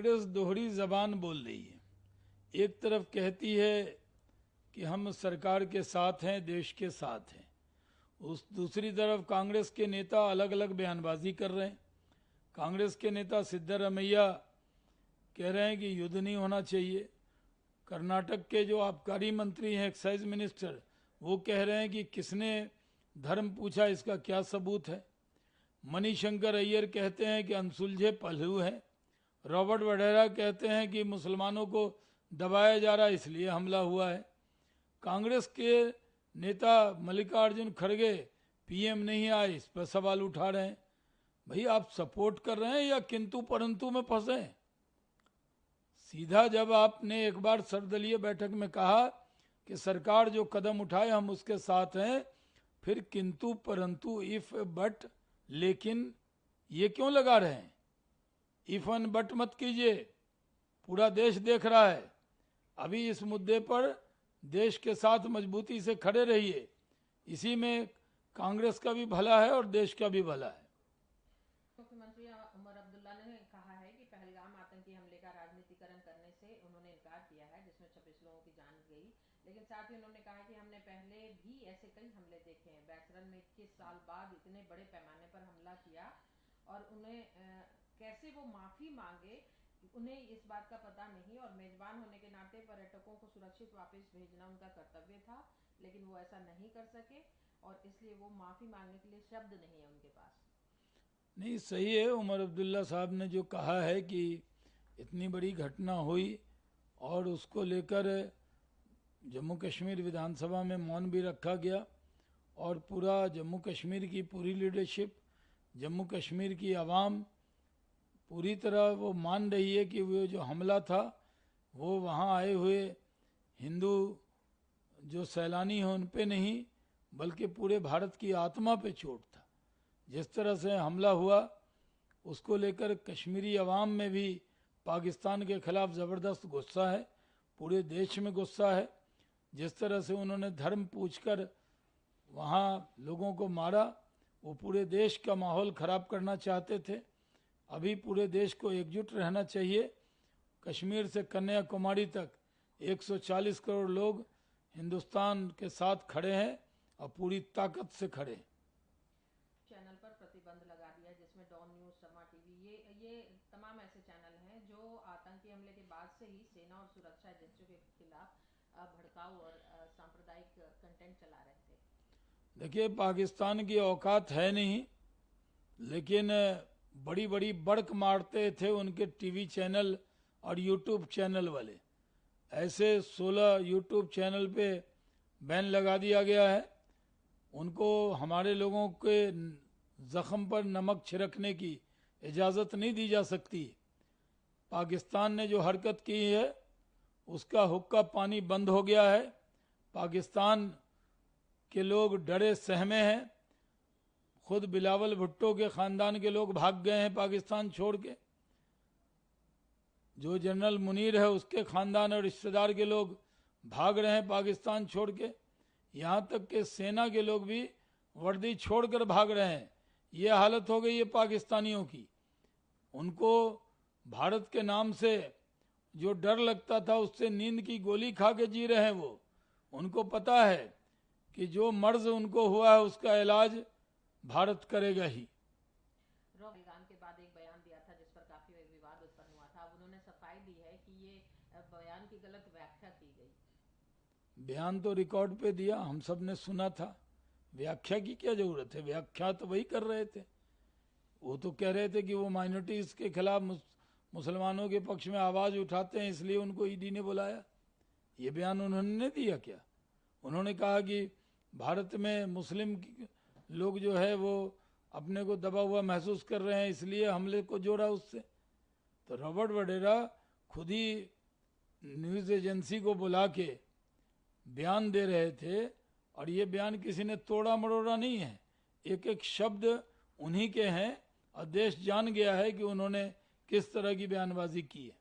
कांग्रेस दोहरी जबान बोल रही है। एक तरफ कहती है कि हम सरकार के साथ हैं, देश के साथ हैं, उस दूसरी तरफ कांग्रेस के नेता अलग अलग बयानबाजी कर रहे हैं। कांग्रेस के नेता सिद्धरमैया कह रहे हैं कि युद्ध नहीं होना चाहिए। कर्नाटक के जो आबकारी मंत्री हैं, एक्साइज मिनिस्टर, वो कह रहे हैं कि किसने धर्म पूछा, इसका क्या सबूत है। मणिशंकर अय्यर कहते हैं कि अनसुलझे पहलू हैं। रॉबर्ट वडेरा कहते हैं कि मुसलमानों को दबाया जा रहा है इसलिए हमला हुआ है। कांग्रेस के नेता मल्लिकार्जुन खड़गे पीएम नहीं आए, इस पर सवाल उठा रहे हैं। भाई, आप सपोर्ट कर रहे हैं या किंतु परंतु में फंसे हैं? सीधा जब आपने एक बार सर्वदलीय बैठक में कहा कि सरकार जो कदम उठाए हम उसके साथ हैं, फिर किंतु परंतु, इफ बट, लेकिन ये क्यों लगा रहे हैं? इफ एंड बट मत कीजिए, पूरा देश देख रहा है। अभी इस मुद्दे पर देश के साथ मजबूती से खड़े रहिए, इसी में कांग्रेस का भी भला है और देश का भी भला है। मुख्यमंत्री उमर अब्दुल्ला ने कहा है कि पहलगाम आतंकी हमले का राजनीतिकरण करने से उन्होंने इनकार किया है, जिसमें 26 लोगों की जान गई। लेकिन साथ ही उन्होंने कहा कि हमने पहले भी ऐसे कई हमले देखे हैं। बैसरन में 21 साल बाद इतने बड़े पैमाने पर हमला किया और उन्हें कैसे वो माफी मांगे, उन्हें इस बात का पता नहीं। और मेजबान होने के नाते पर्यटकों को सुरक्षित वापस भेजना उनका कर्तव्य था, लेकिन वो ऐसा नहीं कर सके और इसलिए वो माफी मांगने के लिए शब्द नहीं है उनके पास। नहीं, सही है। उमर अब्दुल्ला साहब ने जो कहा है कि इतनी बड़ी घटना हुई और उसको लेकर जम्मू कश्मीर विधानसभा में मौन भी रखा गया और पूरा जम्मू कश्मीर की पूरी लीडरशिप, जम्मू कश्मीर की आवाम पूरी तरह वो मान रही है कि वो जो हमला था वो वहाँ आए हुए हिंदू जो सैलानी हैं उन पे नहीं, बल्कि पूरे भारत की आत्मा पे चोट था। जिस तरह से हमला हुआ उसको लेकर कश्मीरी अवाम में भी पाकिस्तान के खिलाफ ज़बरदस्त गुस्सा है, पूरे देश में गुस्सा है। जिस तरह से उन्होंने धर्म पूछकर वहाँ लोगों को मारा, वो पूरे देश का माहौल ख़राब करना चाहते थे। अभी पूरे देश को एकजुट रहना चाहिए। कश्मीर से कन्याकुमारी तक 140 करोड़ लोग हिंदुस्तान के साथ खड़े हैं और पूरी ताकत से खड़े हैं। चैनल पर प्रतिबंध लगा दिया, जिसमें डॉन न्यूज, समा टीवी, ये तमाम ऐसे चैनल हैं जो आतंकी हमले के बाद से ही सेना और सुरक्षा एजेंसियों के खिलाफ भड़काऊ और सांप्रदायिक कंटेंट चला रहे थे। देखिए, पाकिस्तान की औकात है नहीं, लेकिन बड़ी बड़ी बड़क मारते थे उनके टीवी चैनल और यूट्यूब चैनल वाले। ऐसे 16 यूट्यूब चैनल पे बैन लगा दिया गया है। उनको हमारे लोगों के जख्म पर नमक छिड़कने की इजाज़त नहीं दी जा सकती। पाकिस्तान ने जो हरकत की है उसका हुक्का पानी बंद हो गया है। पाकिस्तान के लोग डरे सहमे हैं। खुद बिलावल भुट्टो के ख़ानदान के लोग भाग गए हैं पाकिस्तान छोड़ के। जो जनरल मुनीर है उसके ख़ानदान और रिश्तेदार के लोग भाग रहे हैं पाकिस्तान छोड़ के। यहाँ तक के सेना के लोग भी वर्दी छोड़कर भाग रहे हैं। ये हालत हो गई है पाकिस्तानियों की। उनको भारत के नाम से जो डर लगता था उससे नींद की गोली खा के जी रहे हैं वो। उनको पता है कि जो मर्ज उनको हुआ है उसका इलाज भारत करेगा ही। पहलगाम के बाद एक बयान दिया था जिस पर काफी विवाद उत्पन्न हुआ था। अब उन्होंने सफाई दी है कि ये बयान की गलत व्याख्या की गई। बयान तो रिकॉर्ड पे दिया, हम सब ने सुना था। व्याख्या की क्या जरूरत है? व्याख्या तो वही कर रहे थे। वो तो कह रहे थे कि वो माइनॉरिटीज के खिलाफ मुसलमानों के पक्ष में आवाज उठाते हैं, इसलिए उनको ईडी ने बुलाया। ये बयान उन्होंने दिया क्या? उन्होंने कहा कि भारत में मुस्लिम लोग जो है वो अपने को दबा हुआ महसूस कर रहे हैं, इसलिए हमले को जोड़ा उससे। तो रॉबर्ट वडेरा खुद ही न्यूज़ एजेंसी को बुला के बयान दे रहे थे और ये बयान किसी ने तोड़ा मरोड़ा नहीं है। एक एक शब्द उन्हीं के हैं और देश जान गया है कि उन्होंने किस तरह की बयानबाजी की है।